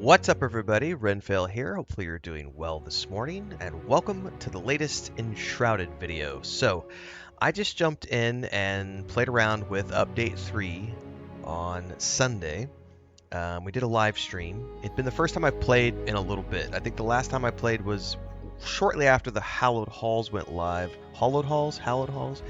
What's up, everybody? Renfail here. Hopefully you're doing well this morning, and welcome to the latest Enshrouded video. So, I just jumped in and played around with Update 3 on Sunday. We did a live stream. It's been the first time I've played in a little bit. I think the last time I played was shortly after the Hallowed Halls went live. Hallowed Halls? Hallowed Halls?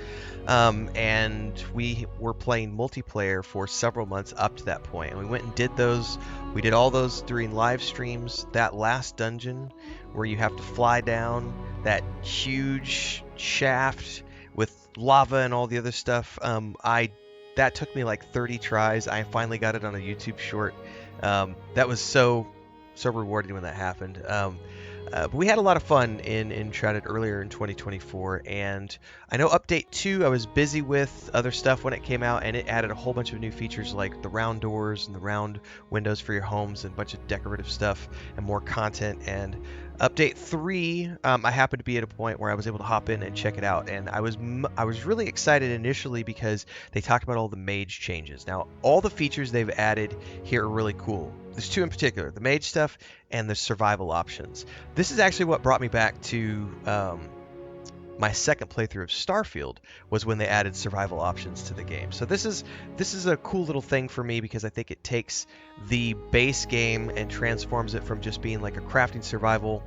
And we were playing multiplayer for several months up to that point. And we went and did those. We did all those during live streams. That last dungeon where you have to fly down that huge shaft with lava and all the other stuff. That took me like 30 tries. I finally got it on a YouTube short. That was so rewarding when that happened. But we had a lot of fun in Enshrouded earlier in 2024, and I know Update 2 I was busy with other stuff when it came out, and it added a whole bunch of new features like the round doors and the round windows for your homes and a bunch of decorative stuff and more content. And Update 3, I happened to be at a point where I was able to hop in and check it out, and I was really excited initially because they talked about all the Mage changes. Now, all the features they've added here are really cool. There's two in particular, the Mage stuff and the survival options. This is actually what brought me back to my second playthrough of Starfield, was when they added survival options to the game. So this is a cool little thing for me because I think it takes the base game and transforms it from just being like a crafting survival,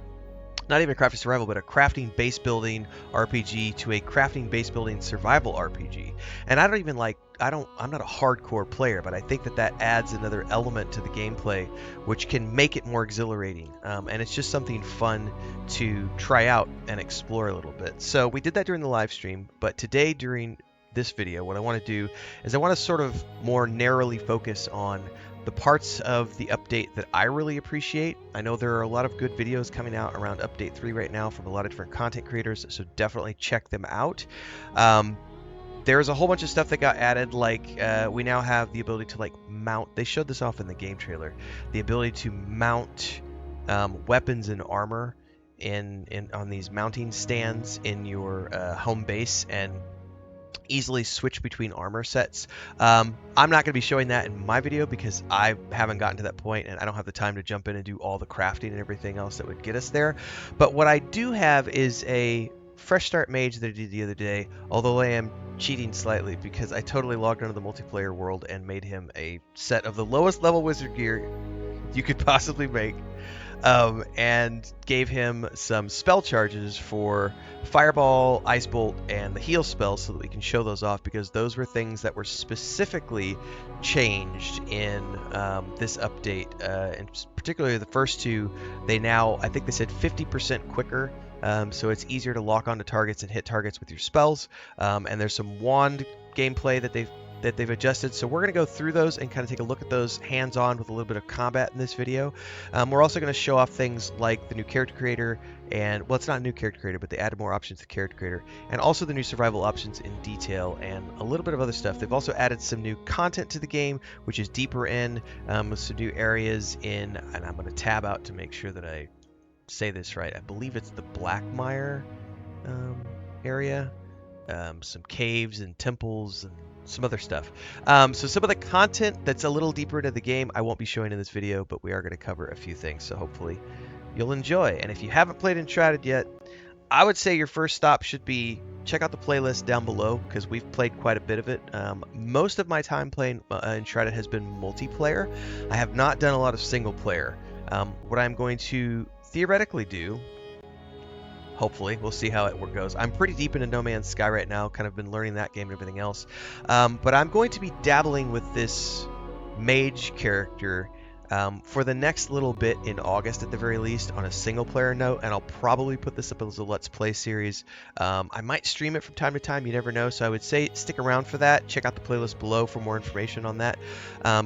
not even a crafting survival, but a crafting base building RPG to a crafting base building survival RPG. And I'm not a hardcore player, but I think that adds another element to the gameplay, which can make it more exhilarating. And it's just something fun to try out and explore a little bit. So we did that during the live stream, but today during this video, what I want to do is I want to sort of more narrowly focus on the parts of the update that I really appreciate. I know there are a lot of good videos coming out around Update 3 right now from a lot of different content creators, so definitely check them out. There's a whole bunch of stuff that got added, like we now have the ability to mount. They showed this off in the game trailer. The ability to mount weapons and armor on these mounting stands in your home base and easily switch between armor sets. I'm not going to be showing that in my video because I haven't gotten to that point and I don't have the time to jump in and do all the crafting and everything else that would get us there. But what I do have is a fresh start mage that I did the other day, although I am cheating slightly because I totally logged onto the multiplayer world and made him a set of the lowest level wizard gear you could possibly make. And gave him some spell charges for Fireball, Ice Bolt, and the heal spells so that we can show those off, because those were things that were specifically changed in this update. And particularly the first two, they now, I think they said 50% quicker. So it's easier to lock onto targets and hit targets with your spells. And there's some wand gameplay that they've adjusted. So we're going to go through those and kind of take a look at those hands-on with a little bit of combat in this video. We're also going to show off things like the new character creator, and, well, it's not a new character creator, but they added more options to character creator, and also the new survival options in detail, and a little bit of other stuff. They've also added some new content to the game, which is deeper in, with some new areas in, and I'm going to tab out to make sure that I say this right. I believe it's the Blackmire area, some caves and temples and some other stuff. So some of the content that's a little deeper into the game I won't be showing in this video, but we are going to cover a few things, so hopefully you'll enjoy. And if you haven't played Enshrouded yet, I would say your first stop should be check out the playlist down below, because we've played quite a bit of it. Most of my time playing Enshrouded has been multiplayer. I have not done a lot of single player. What I'm going to theoretically do, hopefully, we'll see how it goes. I'm pretty deep into No Man's Sky right now, kind of been learning that game and everything else. But I'm going to be dabbling with this mage character for the next little bit in August at the very least on a single player note, and I'll probably put this up as a Let's Play series. I might stream it from time to time, you never know, so I would say stick around for that. Check out the playlist below for more information on that,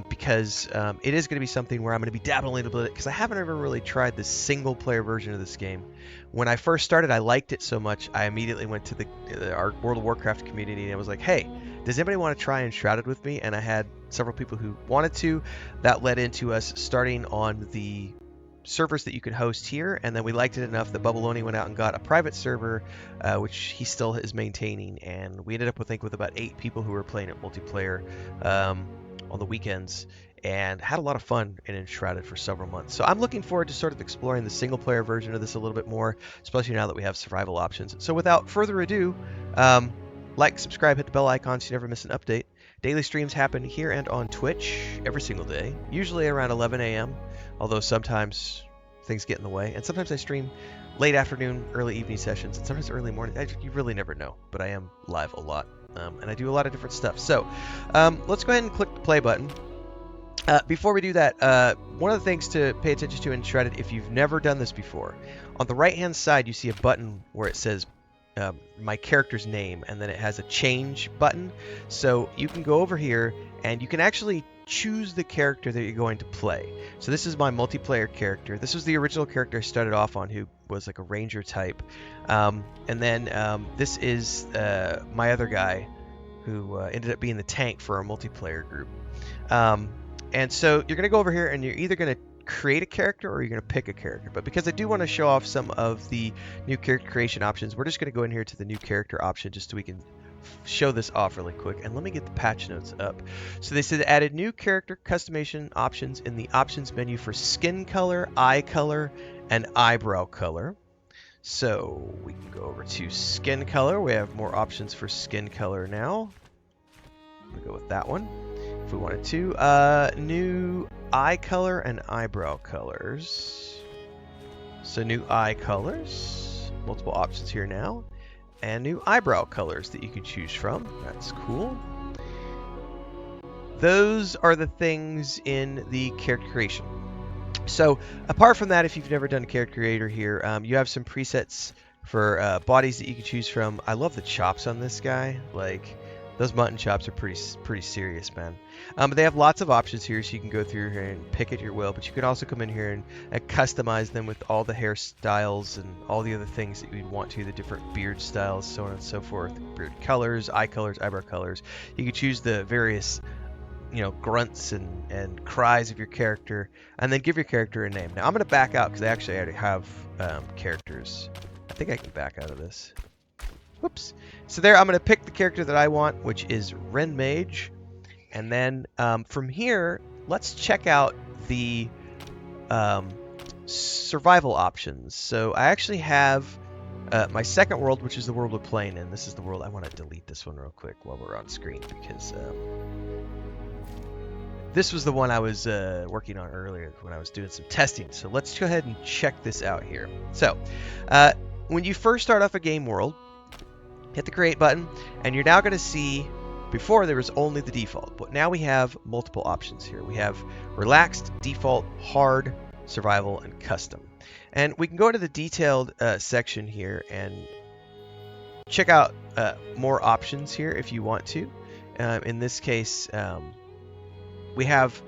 because it is going to be something where I'm going to be dabbling a little bit, because I haven't ever really tried the single player version of this game. When I first started, I liked it so much, I immediately went to our World of Warcraft community and I was like, hey, does anybody want to try Enshrouded with me? And I had several people who wanted to. That led into us starting on the servers that you could host here, and then we liked it enough that Bubbaloni went out and got a private server, which he still is maintaining, and we ended up with, I think, with about 8 people who were playing it multiplayer on the weekends. and had a lot of fun in Enshrouded for several months. So I'm looking forward to sort of exploring the single player version of this a little bit more, especially now that we have survival options. So without further ado, like, subscribe, hit the bell icon so you never miss an update. Daily streams happen here and on Twitch every single day, usually around 11 a.m., although sometimes things get in the way, and sometimes I stream late afternoon, early evening sessions, and sometimes early morning. You really never know, but I am live a lot, and I do a lot of different stuff. So let's go ahead and click the play button. Before we do that, one of the things to pay attention to in Shrouded, if you've never done this before, on the right-hand side you see a button where it says my character's name, and then it has a change button. So you can go over here and you can actually choose the character that you're going to play. So this is my multiplayer character. This was the original character I started off on, who was like a ranger type. And then this is my other guy, who ended up being the tank for our multiplayer group. And so you're going to go over here and you're either going to create a character or you're going to pick a character. But because I do want to show off some of the new character creation options, we're just going to go in here to the new character option just so we can show this off really quick. And let me get the patch notes up. So they said added new character customization options in the options menu for skin color, eye color, and eyebrow color. So we can go over to skin color. We have more options for skin color now. We'll go with that one if we wanted to. New eye color and eyebrow colors. So new eye colors, multiple options here now, and new eyebrow colors that you can choose from. That's cool. Those are the things in the character creation. So apart from that, if you've never done a character creator here, you have some presets for bodies that you can choose from. I love the chops on this guy. Like, those mutton chops are pretty serious, man. But they have lots of options here, so you can go through here and pick at your will. But you can also come in here and customize them with all the hairstyles and all the other things that you'd want to, the different beard styles, so on and so forth. Beard colors, eyebrow colors. You can choose the various, grunts and cries of your character, and then give your character a name. Now I'm going to back out because I actually already have characters. I think I can back out of this. Whoops. So there, I'm going to pick the character that I want, which is Mage. And then from here, let's check out the survival options. So I actually have my second world, which is the world we're playing in. This is the world. I want to delete this one real quick while we're on screen, because this was the one I was working on earlier when I was doing some testing. So let's go ahead and check this out here. So when you first start off a game world, hit the create button, and you're now going to see, before there was only the default, but now we have multiple options here. We have relaxed, default, hard, survival, and custom. And we can go to the detailed section here and check out more options here if you want to. In this case, we have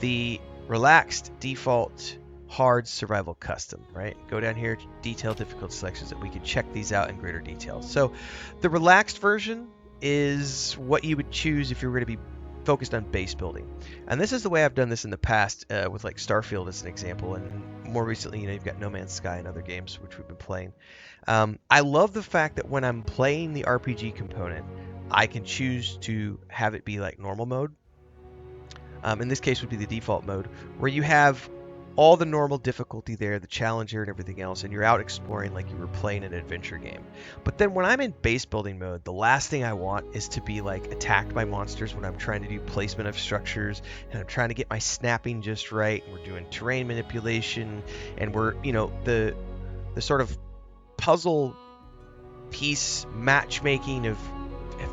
the relaxed, default, hard, survival, custom, right? Go down here to detailed difficulty selections, and we can check these out in greater detail. So the relaxed version is what you would choose if you were going to be focused on base building. And this is the way I've done this in the past with like Starfield as an example, and more recently, you've got No Man's Sky and other games which we've been playing. I love the fact that when I'm playing the RPG component, I can choose to have it be like normal mode. In this case would be the default mode, where you have all the normal difficulty there, the challenger and everything else, and you're out exploring like you were playing an adventure game. But then when I'm in base building mode, the last thing I want is to be like attacked by monsters when I'm trying to do placement of structures, and I'm trying to get my snapping just right, and we're doing terrain manipulation, and we're, the sort of puzzle piece matchmaking of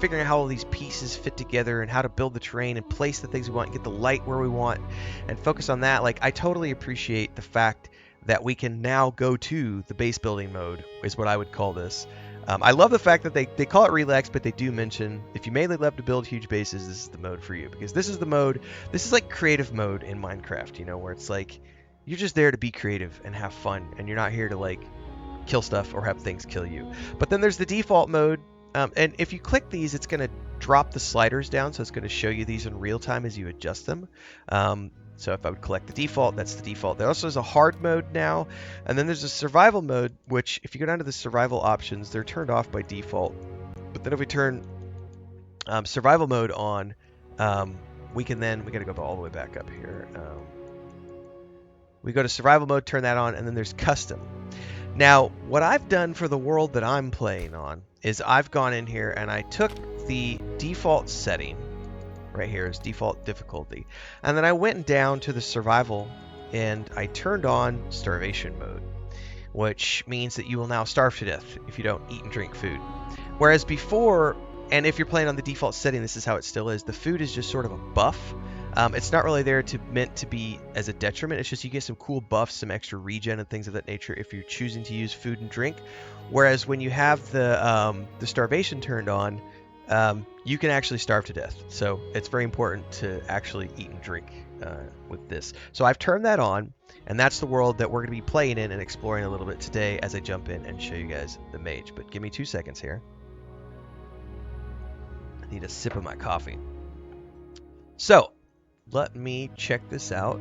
figuring out how all these pieces fit together and how to build the terrain and place the things we want and get the light where we want and focus on that. Like, I totally appreciate the fact that we can now go to the base building mode, is what I would call this. I love the fact that they call it relax, but they do mention if you mainly love to build huge bases, this is the mode for you, because this is the mode, this is like creative mode in Minecraft, where it's like you're just there to be creative and have fun, and you're not here to like kill stuff or have things kill you. But then there's the default mode. And if you click these, it's going to drop the sliders down, so it's going to show you these in real time as you adjust them. So if I would collect the default, that's the default. There also is a hard mode now, and then there's a survival mode, which if you go down to the survival options, they're turned off by default. But then if we turn survival mode on, we got to go all the way back up here. We go to survival mode, turn that on, and then there's custom. Now, what I've done for the world that I'm playing on is I've gone in here and I took the default setting, right here is default difficulty, and then I went down to the survival and I turned on starvation mode, which means that you will now starve to death if you don't eat and drink food. Whereas before, and if you're playing on the default setting, this is how it still is, the food is just sort of a buff. It's not really there meant to be as a detriment. It's just you get some cool buffs, some extra regen and things of that nature if you're choosing to use food and drink. Whereas when you have the starvation turned on, you can actually starve to death. So it's very important to actually eat and drink with this. So I've turned that on, and that's the world that we're going to be playing in and exploring a little bit today as I jump in and show you guys the mage. But give me 2 seconds here. I need a sip of my coffee. So let me check this out.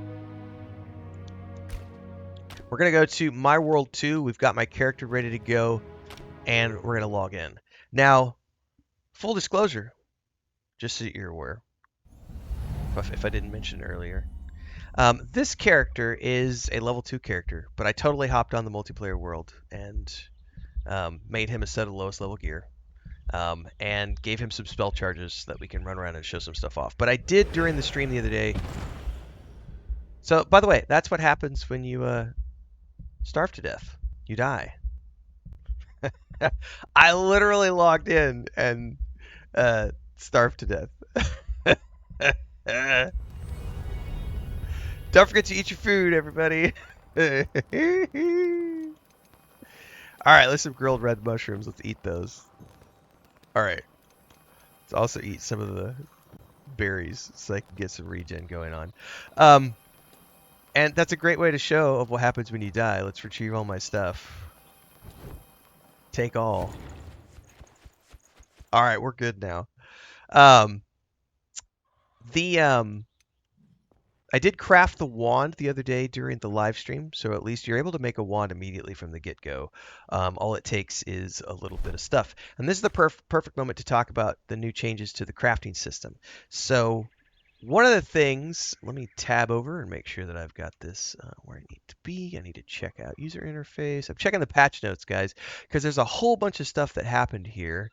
We're going to go to My World 2. We've got my character ready to go, and we're going to log in. Now, full disclosure, just so you're aware, if I didn't mention earlier, this character is a level 2 character, but I totally hopped on the multiplayer world and made him a set of lowest level gear. And gave him some spell charges so that we can run around and show some stuff off. But I did during the stream the other day. So, by the way, that's what happens when you starve to death. You die. I literally logged in and starved to death. Don't forget to eat your food, everybody. All right, let's have grilled red mushrooms. Let's eat those. All right. Let's also eat some of the berries so I can get some regen going on. And that's a great way to show of what happens when you die. Let's retrieve all my stuff. Take all. All right, we're good now. I did craft the wand the other day during the live stream, so at least you're able to make a wand immediately from the get-go. All it takes is a little bit of stuff. And this is the perfect moment to talk about the new changes to the crafting system. So one of the things, let me tab over and make sure that I've got this where I need to be. I need to check out user interface. I'm checking the patch notes, guys, because there's a whole bunch of stuff that happened here,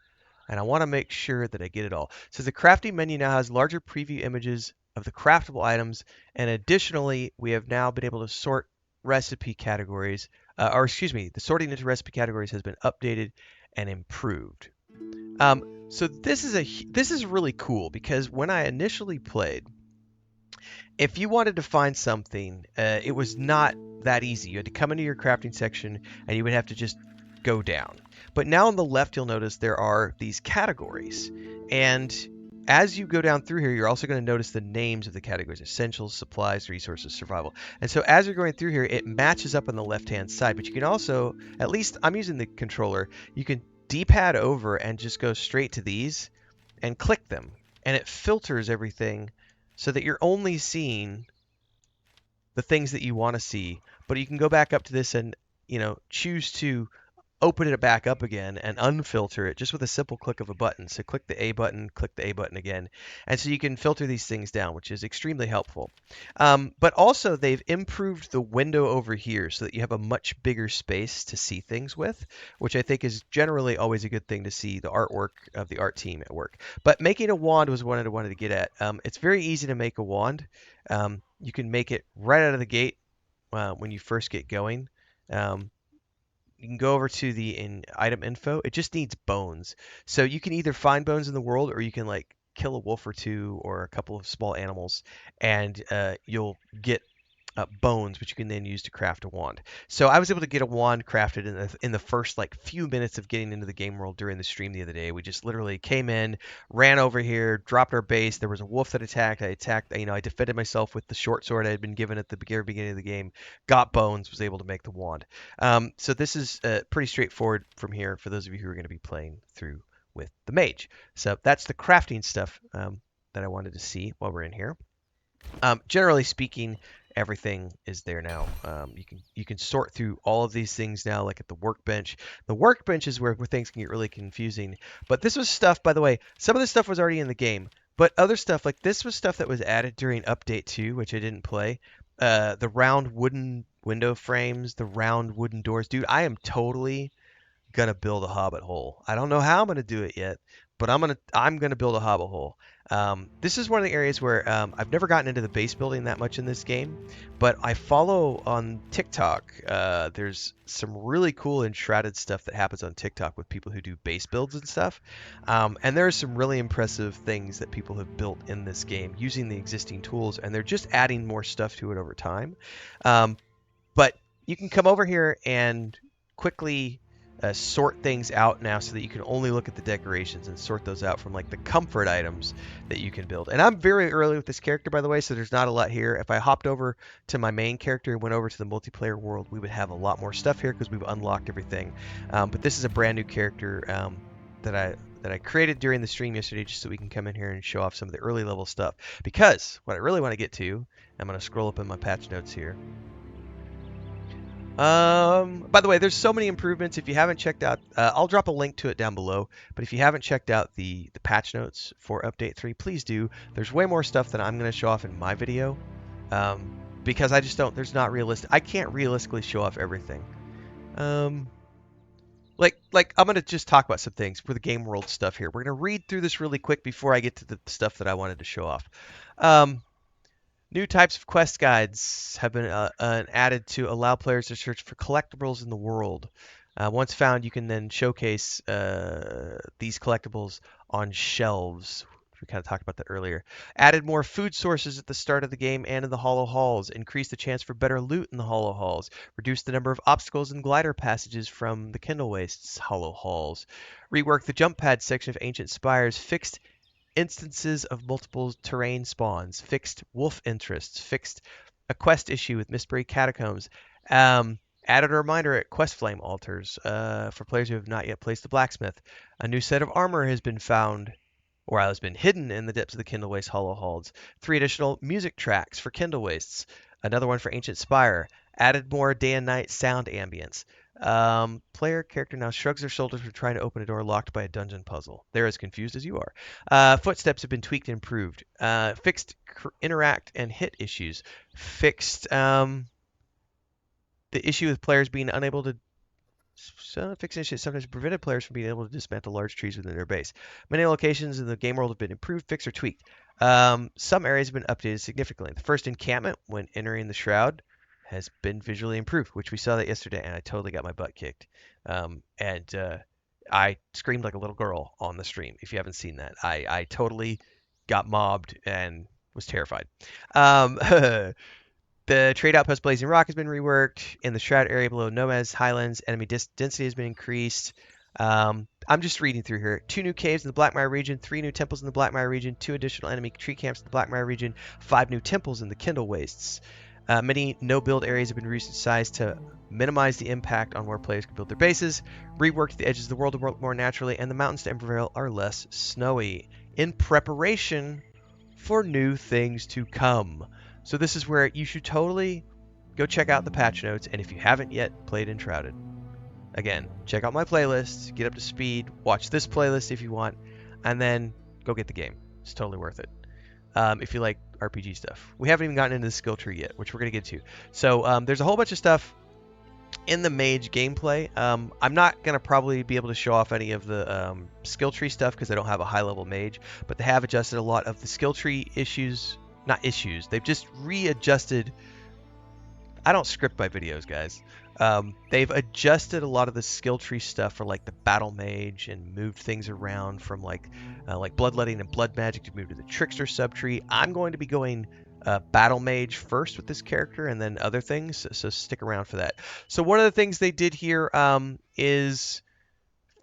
and I want to make sure that I get it all. So the crafting menu now has larger preview images of the craftable items, and additionally, we have now been able to sort recipe categories, the sorting into recipe categories has been updated and improved. So this is really cool because when I initially played, if you wanted to find something, it was not that easy. You had to come into your crafting section and you would have to just go down. But now on the left, you'll notice there are these categories, and as you go down through here, you're also going to notice the names of the categories: essentials, supplies, resources, survival. And so as you're going through here, it matches up on the left-hand side. But you can also, at least I'm using the controller, you can D-pad over and just go straight to these and click them. And it filters everything so that you're only seeing the things that you want to see. But you can go back up to this and, choose to open it back up again and unfilter it just with a simple click of a button. So click the A button, click the A button again. And so you can filter these things down, which is extremely helpful. But also they've improved the window over here so that you have a much bigger space to see things with, which I think is generally always a good thing to see the artwork of the art team at work. But making a wand was what I wanted to get at. It's very easy to make a wand. You can make it right out of the gate when you first get going. You can go over to the item info. It just needs bones. So you can either find bones in the world, or you can kill a wolf or two or a couple of small animals, and you'll get bones, which you can then use to craft a wand. So I was able to get a wand crafted in the first few minutes of getting into the game world during the stream the other day. We just literally came in, ran over here, dropped our base. There was a wolf that attacked. I defended myself with the short sword I had been given at the very beginning of the game, got bones, was able to make the wand. So this is pretty straightforward from here for those of you who are going to be playing through with the mage. So that's the crafting stuff that I wanted to see while we're in here. Generally speaking, everything is there now. You can sort through all of these things now, like at the workbench. The workbench is where things can get really confusing. But this was stuff, by the way, some of this stuff was already in the game, But other stuff like this was stuff that was added during update 2, which I didn't play. The round wooden window frames, the round wooden doors. Dude, I am totally gonna build a hobbit hole. I don't know how I'm gonna do it yet, but I'm gonna build a hobbit hole. This is one of the areas where I've never gotten into the base building that much in this game, but I follow on TikTok. There's some really cool Enshrouded stuff that happens on TikTok with people who do base builds and stuff. And there are some really impressive things that people have built in this game using the existing tools, and they're just adding more stuff to it over time. Um, but you can come over here and quickly sort things out now so that you can only look at the decorations and sort those out from like the comfort items that you can build. And I'm very early with this character, by the way, so there's not a lot here. If I hopped over to my main character and went over to the multiplayer world, we would have a lot more stuff here because we've unlocked everything. But this is a brand new character that I created during the stream yesterday just so we can come in here and show off some of the early level stuff. Because what I really want to get to, I'm going to scroll up in my patch notes here. By the way, there's so many improvements. If you haven't checked out, I'll drop a link to it down below. But if you haven't checked out the patch notes for Update 3, please do. There's way more stuff than I'm going to show off in my video. Because I just don't, there's not realistic. I can't realistically show off everything. Like I'm going to just talk about some things for the game world stuff here. We're going to read through this really quick before I get to the stuff that I wanted to show off. New types of quest guides have been added to allow players to search for collectibles in the world. Once found, you can then showcase these collectibles on shelves. We kind of talked about that earlier. Added more food sources at the start of the game and in the hollow halls. Increased the chance for better loot in the hollow halls. Reduced the number of obstacles and glider passages from the Kindle Wastes hollow halls. Reworked the jump pad section of Ancient Spires. Fixed instances of multiple terrain spawns, fixed wolf interests, fixed a quest issue with Mistbury Catacombs, added a reminder at quest flame altars for players who have not yet placed the blacksmith. A new set of armor has been found, or has been hidden in the depths of the Kindle Waste hollow halls. 3 additional music tracks for Kindle Wastes. Another one for Ancient Spire. Added more day and night sound ambience. Player character now shrugs their shoulders for trying to open a door locked by a dungeon puzzle. They're as confused as you are. Footsteps have been tweaked and improved. Fixed interact and hit issues. Fixed the issue with players being unable to. Fixed issues sometimes prevented players from being able to dismantle large trees within their base. Many locations in the game world have been improved, fixed, or tweaked. Some areas have been updated significantly. The first encampment, when entering the Shroud, has been visually improved, which we saw that yesterday, and I totally got my butt kicked. I screamed like a little girl on the stream. If you haven't seen that, I totally got mobbed and was terrified. The trade outpost Blazing Rock has been reworked. In the Shroud area below Nomads Highlands, enemy density has been increased. I'm just reading through here. 2 new caves in the Blackmire region, 3 new temples in the Blackmire region, 2 additional enemy tree camps in the Blackmire region, 5 new temples in the Kindle Wastes. Many no-build areas have been resized to minimize the impact on where players can build their bases, reworked the edges of the world to work more naturally, and the mountains to Enfervale are less snowy, in preparation for new things to come. So this is where you should totally go check out the patch notes, and if you haven't yet played Enshrouded, again, check out my playlist, get up to speed, watch this playlist if you want, and then go get the game. It's totally worth it. If you like RPG stuff. We haven't even gotten into the skill tree yet, which we're going to get to. So there's a whole bunch of stuff in the Mage gameplay. I'm not going to probably be able to show off any of the skill tree stuff because I don't have a high level Mage, but they have adjusted a lot of the skill tree issues. Not issues. They've just readjusted. I don't script my videos, guys. They've adjusted a lot of the skill tree stuff for like the battle mage and moved things around from like bloodletting and blood magic to move to the trickster subtree. I'm going to be going battle mage first with this character and then other things, so stick around for that. So one of the things they did here is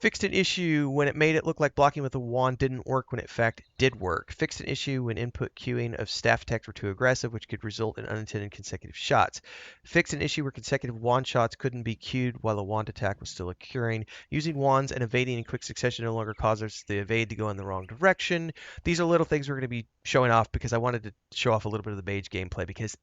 fixed an issue when it made it look like blocking with a wand didn't work when it in fact did work. Fixed an issue when input queuing of staff attacks were too aggressive, which could result in unintended consecutive shots. Fixed an issue where consecutive wand shots couldn't be queued while a wand attack was still occurring. Using wands and evading in quick succession no longer causes the evade to go in the wrong direction. These are little things we're going to be showing off because I wanted to show off a little bit of the Mage gameplay because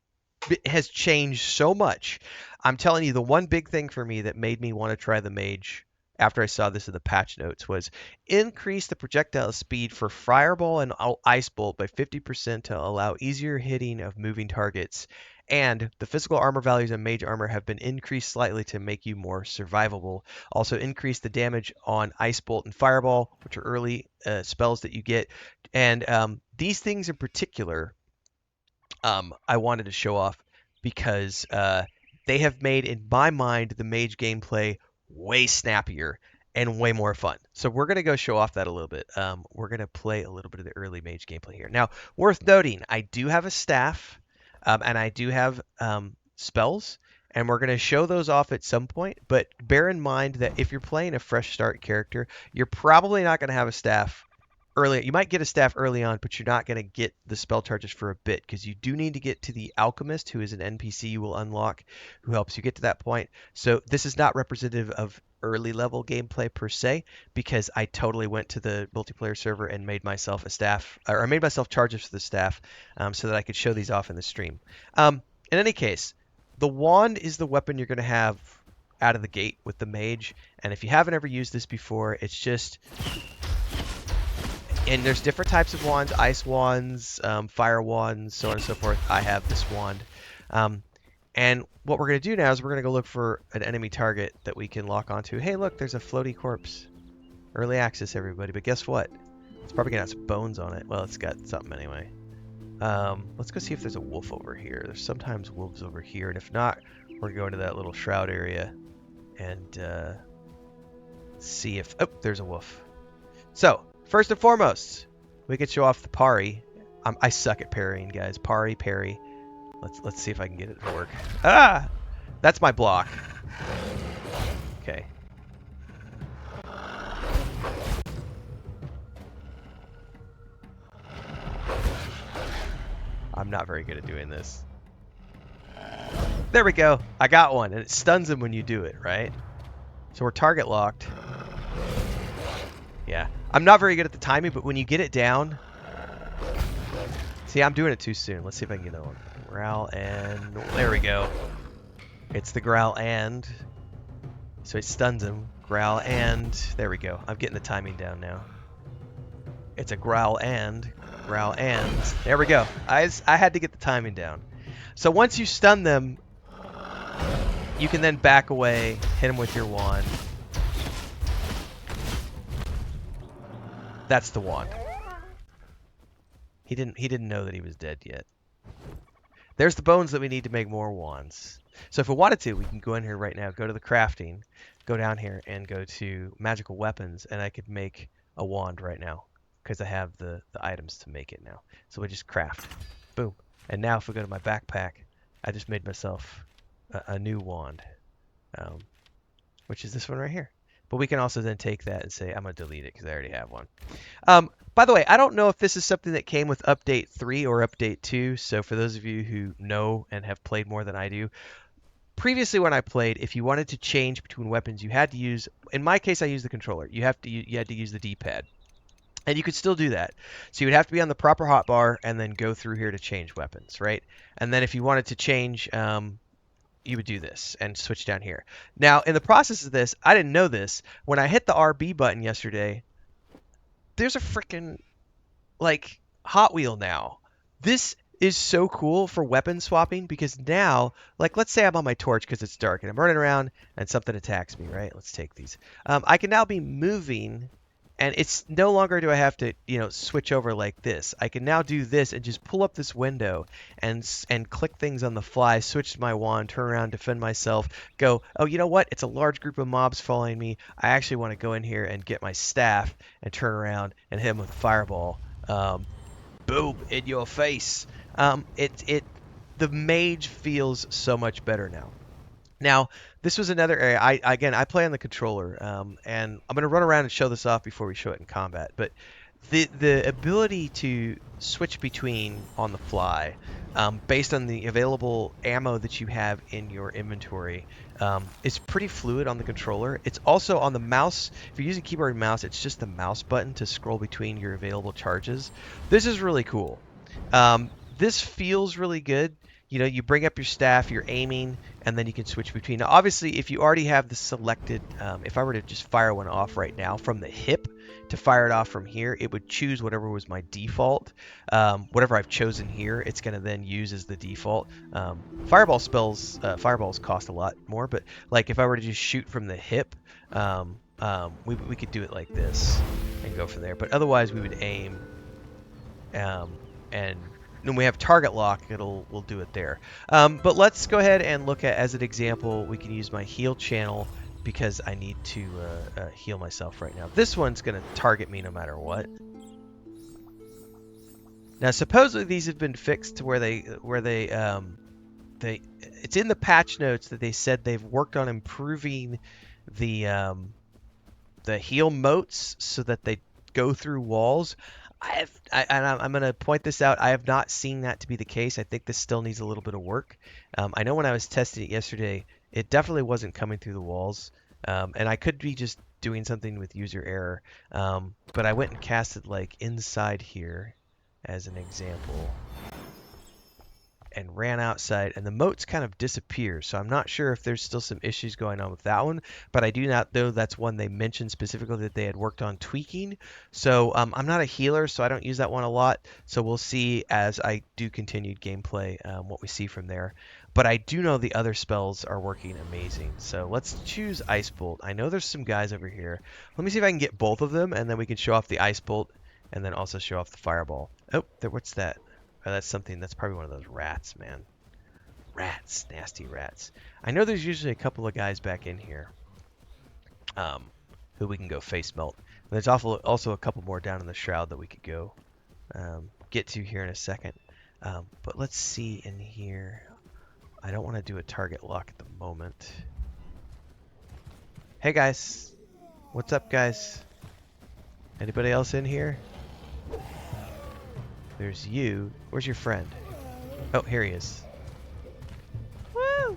it has changed so much. I'm telling you, the one big thing for me that made me want to try the Mage after I saw this in the patch notes was increase the projectile speed for Fireball and Ice Bolt by 50% to allow easier hitting of moving targets. And the physical armor values on Mage armor have been increased slightly to make you more survivable. Also increase the damage on Ice Bolt and Fireball, which are early spells that you get. And these things in particular, I wanted to show off because they have made, in my mind, the Mage gameplay way snappier and way more fun. So we're going to go show off that a little bit. We're going to play a little bit of the early Mage gameplay here. Now, worth noting, I do have a staff, and I do have spells, and we're going to show those off at some point. But bear in mind that if you're playing a fresh start character, you're probably not going to have a staff early. You might get a staff early on, but you're not going to get the spell charges for a bit because you do need to get to the alchemist, who is an NPC you will unlock, who helps you get to that point. So this is not representative of early level gameplay per se, because I totally went to the multiplayer server and made myself a staff, or I made myself charges for the staff, so that I could show these off in the stream. In any case, the wand is the weapon you're going to have out of the gate with the mage, and if you haven't ever used this before, it's just... And there's different types of wands, ice wands, fire wands, so on and so forth. I have this wand. And what we're going to do now is we're going to go look for an enemy target that we can lock onto. Hey, look, there's a floaty corpse. Early access, everybody. But guess what? It's probably going to have some bones on it. Well, it's got something anyway. Let's go see if there's a wolf over here. There's sometimes wolves over here. And if not, we're going to go into that little shroud area and see if... Oh, there's a wolf. So... First and foremost, we can show off the parry. I suck at parrying, guys. Parry. Let's see if I can get it to work. Ah! That's my block. Okay. I'm not very good at doing this. There we go. I got one, and it stuns him when you do it, right? So we're target locked. Yeah. I'm not very good at the timing, but when you get it down... See, I'm doing it too soon. Let's see if I can get that one. Growl and... There we go. It's the growl and... So it stuns him. Growl and... There we go. I'm getting the timing down now. It's a growl and... Growl and... There we go. I had to get the timing down. So once you stun them, you can then back away, hit them with your wand. That's the wand. He didn't know that he was dead yet. There's the bones that we need to make more wands. So if we wanted to, we can go in here right now, go to the crafting, go down here and go to magical weapons, and I could make a wand right now because I have the items to make it now. So we just craft. Boom. And now if we go to my backpack, I just made myself a new wand, which is this one right here. But we can also then take that and say, I'm going to delete it because I already have one. By the way, I don't know if this is something that came with Update 3 or Update 2. So for those of you who know and have played more than I do, previously when I played, if you wanted to change between weapons, you had to use, in my case, I used the controller. You had to use the D-pad. And you could still do that. So you would have to be on the proper hotbar and then go through here to change weapons, right? And then if you wanted to change... you would do this and switch down here. Now, in the process of this, I didn't know this. When I hit the RB button yesterday, there's a freaking, like, Hot Wheel now. This is so cool for weapon swapping because now, like, let's say I'm on my torch because it's dark and I'm running around and something attacks me, right? Let's take these. I can now be moving, and it's no longer do I have to, switch over like this. I can now do this and just pull up this window and click things on the fly, switch to my wand, turn around, defend myself, go, oh, you know what? It's a large group of mobs following me. I actually want to go in here and get my staff and turn around and hit them with a fireball. Boom, in your face. The mage feels so much better now. Now, this was another area. I play on the controller, and I'm going to run around and show this off before we show it in combat. But the ability to switch between on the fly, based on the available ammo that you have in your inventory, is pretty fluid on the controller. It's also on the mouse. If you're using keyboard and mouse, it's just the mouse button to scroll between your available charges. This is really cool. This feels really good. you know, you bring up your staff, you're aiming, and then you can switch between. Now, obviously, if you already have the selected, if I were to just fire one off right now from the hip to fire it off from here, it would choose whatever was my default. Whatever I've chosen here, it's going to then use as the default. Fireball spells, fireballs cost a lot more, but like if I were to just shoot from the hip, we could do it like this and go from there. But otherwise, we would aim, and when we have target lock, we'll do it there. But let's go ahead and look at, as an example, we can use my heal channel because I need to heal myself right now. This one's going to target me no matter what. Now, supposedly these have been fixed to where it's in the patch notes that they said they've worked on improving the heal motes so that they go through walls. I'm going to point this out. I have not seen that to be the case. I think this still needs a little bit of work. I know when I was testing it yesterday, it definitely wasn't coming through the walls. And I could be just doing something with user error. But I went and casted like inside here as an example and ran outside, and the moats kind of disappear. So I'm not sure if there's still some issues going on with that one, but I do not know that's one they mentioned specifically that they had worked on tweaking. So I'm not a healer, so I don't use that one a lot. So we'll see as I do continued gameplay what we see from there. But I do know the other spells are working amazing. So let's choose Ice Bolt. I know there's some guys over here. Let me see if I can get both of them, and then we can show off the Ice Bolt and then also show off the Fireball. Oh, what's that? Oh, that's something, that's probably one of those rats, man. Rats, nasty rats. I know there's usually a couple of guys back in here who we can go face melt. And there's also a couple more down in the Shroud that we could go get to here in a second. But let's see in here. I don't want to do a target lock at the moment. Hey guys. What's up, guys? Anybody else in here? There's you. Where's your friend? Oh, here he is. Woo!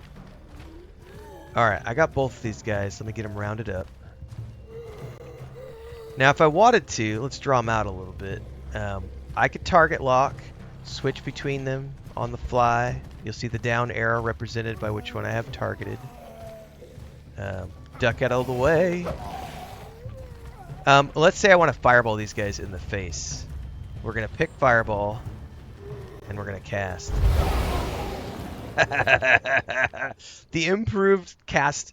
Alright, I got both of these guys. Let me get them rounded up. Now, if I wanted to, let's draw them out a little bit. I could target lock, switch between them on the fly. You'll see the down arrow represented by which one I have targeted. Duck out of the way. Let's say I want to fireball these guys in the face. We're going to pick Fireball, and we're going to cast. The improved cast,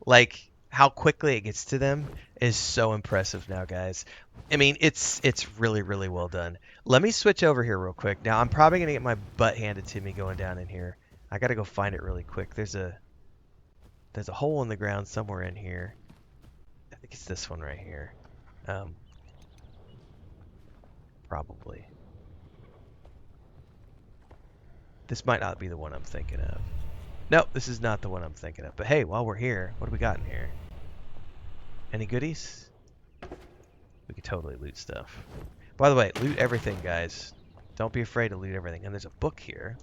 like how quickly it gets to them, is so impressive now, guys. I mean, it's really, really well done. Let me switch over here real quick. Now, I'm probably going to get my butt handed to me going down in here. I got to go find it really quick. There's a hole in the ground somewhere in here. I think it's this one right here. Probably. This might not be the one I'm thinking of. Nope, this is not the one I'm thinking of. But hey, while we're here, what do we got in here? Any goodies? We could totally loot stuff. By the way, loot everything, guys. Don't be afraid to loot everything. And there's a book here.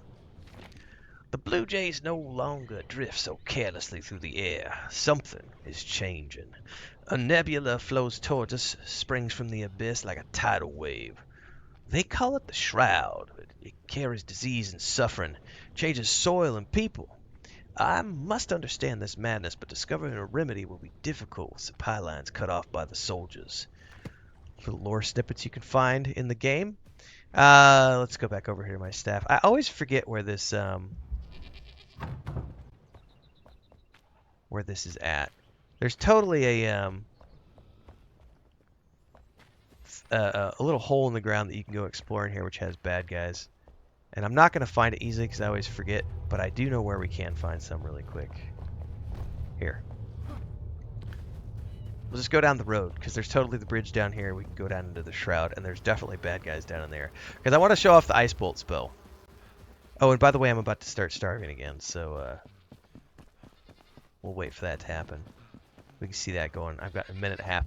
The blue jays no longer drift so carelessly through the air. Something is changing. A nebula flows towards us, springs from the abyss like a tidal wave. They call it the Shroud. It carries disease and suffering, changes soil and people. I must understand this madness, but discovering a remedy will be difficult with supply lines cut off by the soldiers. Little lore snippets you can find in the game. Let's go back over here to my staff. I always forget where this is at. There's totally a little hole in the ground that you can go explore in here, which has bad guys. And I'm not going to find it easily because I always forget, but I do know where we can find some really quick. Here. We'll just go down the road because there's totally the bridge down here. We can go down into the Shroud, and there's definitely bad guys down in there. Because I want to show off the Ice Bolt spell. Oh, and by the way, I'm about to start starving again, so we'll wait for that to happen. We can see that going. I've got a minute and a half.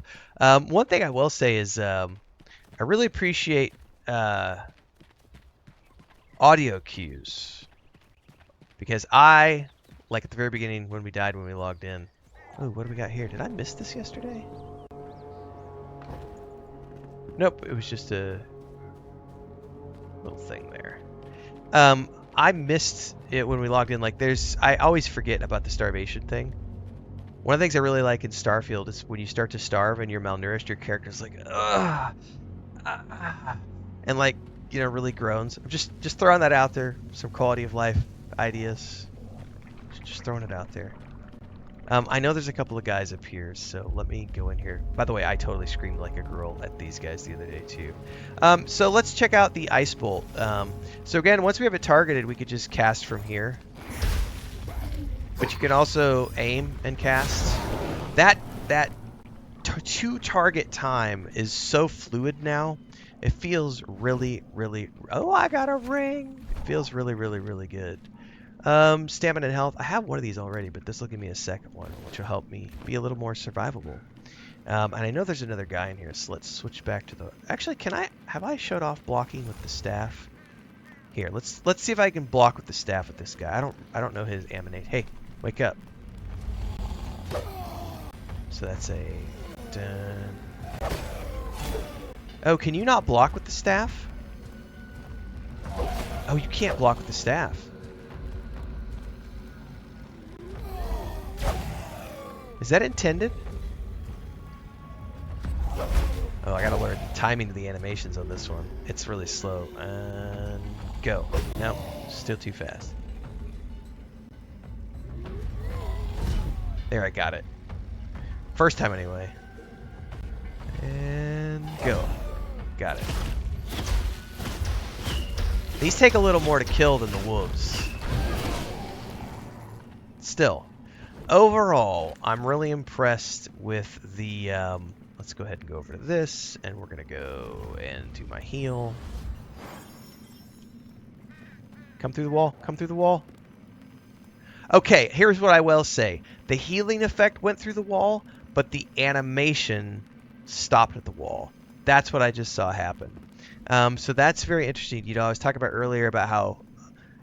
One thing I will say is I really appreciate audio cues, because I, like at the very beginning when we died when we logged in. Oh, what do we got here? Did I miss this yesterday? Nope, it was just a little thing there. I missed it when we logged in. Like, I always forget about the starvation thing. One of the things I really like in Starfield is when you start to starve and you're malnourished, your character's like, ugh, and like, really groans. I'm just throwing that out there. Some quality of life ideas. Just throwing it out there. I know there's a couple of guys up here, so let me go in here. By the way, I totally screamed like a girl at these guys the other day too. So let's check out the Ice Bolt. So again, once we have it targeted, we could just cast from here. But you can also aim and cast. That two target time is so fluid now. It feels really, really... Oh, I got a ring! It feels really, really, really good. Stamina and health. I have one of these already, but this will give me a second one, which will help me be a little more survivable. And I know there's another guy in here, so let's switch back to the... Actually, have I showed off blocking with the staff? Here, let's see if I can block with the staff with this guy. I don't know his animation. Hey, wake up. So that's a done. Oh, can you not block with the staff? Oh, you can't block with the staff. Is that intended? Oh, I gotta learn timing of the animations on this one. It's really slow. And go. No, still too fast. There, I got it. First time anyway. And go. Got it. These take a little more to kill than the wolves. Still. Overall, I'm really impressed with the... let's go ahead and go over to this, and we're going to go and do my heal. Come through the wall. Come through the wall. Okay, here's what I will say. The healing effect went through the wall, but the animation stopped at the wall. That's what I just saw happen. So that's very interesting. I was talking about earlier about how,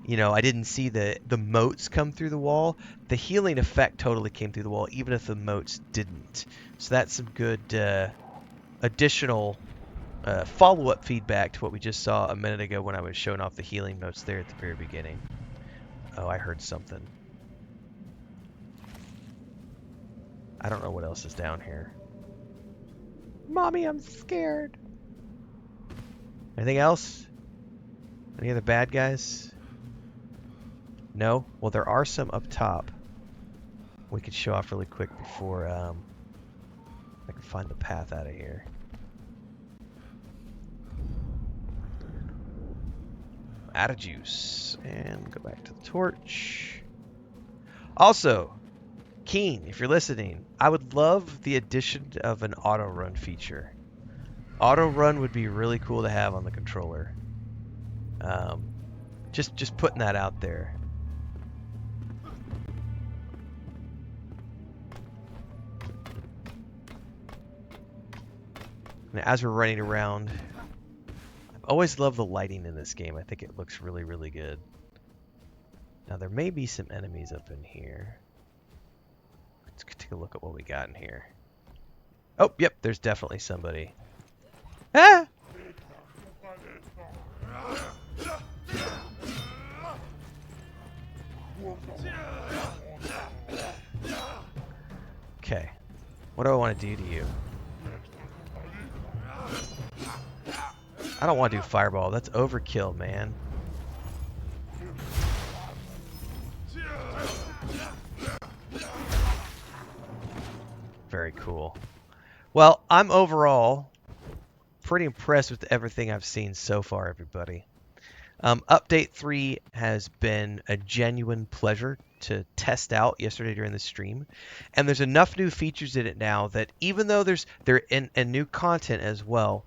I didn't see the motes come through the wall. The healing effect totally came through the wall, even if the motes didn't. So that's some good additional follow-up feedback to what we just saw a minute ago when I was showing off the healing motes there at the very beginning. Oh, I heard something. I don't know what else is down here. Mommy, I'm scared. Anything else? Any other bad guys? No? Well, there are some up top. We could show off really quick before I can find the path out of here. Out of juice. And go back to the torch. Also, Keen, if you're listening, I would love the addition of an auto run feature. Auto run would be really cool to have on the controller. Just putting that out there. And as we're running around, I've always loved the lighting in this game. I think it looks really, really good. Now there may be some enemies up in here. Let's take a look at what we got in here. Oh, yep, there's definitely somebody. Ah! Okay. What do I want to do to you? I don't want to do fireball. That's overkill, man. Very cool. Well, I'm overall pretty impressed with everything I've seen so far, everybody. Update 3 has been a genuine pleasure to test out yesterday during the stream, and there's enough new features in it now that even though there and new content as well,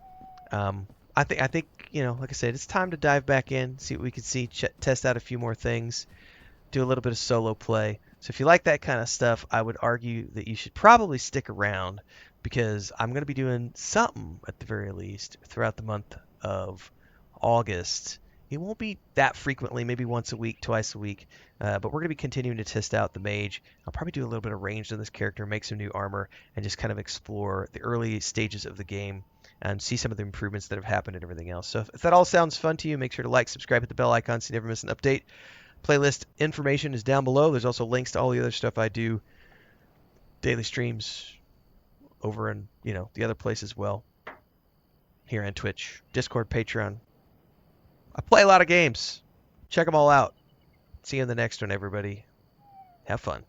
I think like I said, it's time to dive back in, see what we can see, test out a few more things, do a little bit of solo play. So if you like that kind of stuff, I would argue that you should probably stick around, because I'm going to be doing something at the very least throughout the month of August. It won't be that frequently, maybe once a week, twice a week, but we're going to be continuing to test out the Mage. I'll probably do a little bit of ranged on this character, make some new armor, and just kind of explore the early stages of the game and see some of the improvements that have happened and everything else. So if that all sounds fun to you, make sure to like, subscribe, hit the bell icon so you never miss an update. Playlist information is down below. There's also links to all the other stuff I do, daily streams over in, the other place as well, here on Twitch, Discord, Patreon. I play a lot of games. Check them all out. See you in the next one, everybody. Have fun.